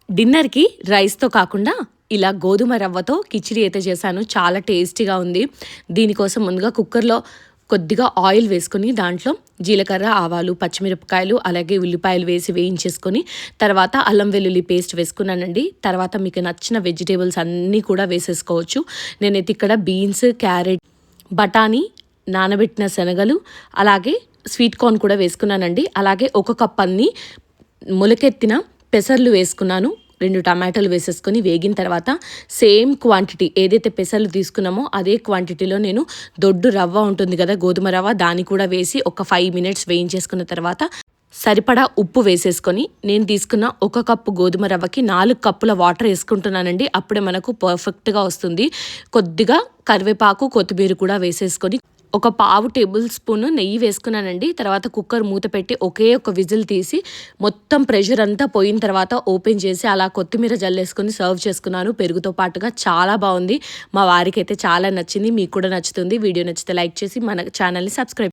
డిన్నర్‌కి రైస్‌తో కాకుండా ఇలా గోధుమ రవ్వతో కిచిడి అయితే చేశాను. చాలా టేస్టీగా ఉంది. దీనికోసం ముందుగా కుక్కర్‌లో కొద్దిగా ఆయిల్ వేసుకొని దాంట్లో జీలకర్ర, ఆవాలు, పచ్చిమిరపకాయలు అలాగే ఉల్లిపాయలు వేసి వేయించేసుకొని తర్వాత అల్లం వెల్లుల్లి పేస్ట్ వేసుకున్నానండి. తర్వాత మీకు నచ్చిన వెజిటబుల్స్ అన్నీ కూడా వేసేసుకోవచ్చు. నేనైతే ఇక్కడ బీన్స్, క్యారెట్, బఠానీ, నానబెట్టిన శనగలు అలాగే స్వీట్ కార్న్ కూడా వేసుకున్నానండి. అలాగే ఒక కప్ అన్ని మొలకెత్తిన పెసర్లు వేసుకున్నాను. 2 టమాటాలు వేసేసుకొని వేగిన తర్వాత సేమ్ క్వాంటిటీ ఏదైతే పెసర్లు తీసుకున్నామో అదే క్వాంటిటీలో నేను దొడ్డు రవ్వ ఉంటుంది కదా, గోధుమ రవ్వ, దాన్ని కూడా వేసి ఒక 5 మినిట్స్ వేయించేసుకున్న తర్వాత సరిపడా ఉప్పు వేసేసుకొని నేను తీసుకున్న 1 కప్పు గోధుమ రవ్వకి 4 కప్పుల వాటర్ వేసుకుంటున్నానండి. అప్పుడే మనకు పర్ఫెక్ట్గా వస్తుంది. కొద్దిగా కరివేపాకు, కొత్తిమీర కూడా వేసేసుకొని ఒక పావు టేబుల్ స్పూన్ నెయ్యి వేసుకున్నానండి. తర్వాత కుక్కర్ మూత పెట్టి ఒకే ఒక విజిల్ తీసి మొత్తం ప్రెషర్ అంతా పోయిన తర్వాత ఓపెన్ చేసి అలా కొత్తిమీర జల్లేసుకొని సర్వ్ చేసుకున్నాను పెరుగుతో పాటుగా. చాలా బాగుంది. మా వారికి అయితే చాలా నచ్చింది. మీకు కూడా నచ్చుతుంది. వీడియో నచ్చితే లైక్ చేసి మన ఛానల్ని సబ్స్క్రైబ్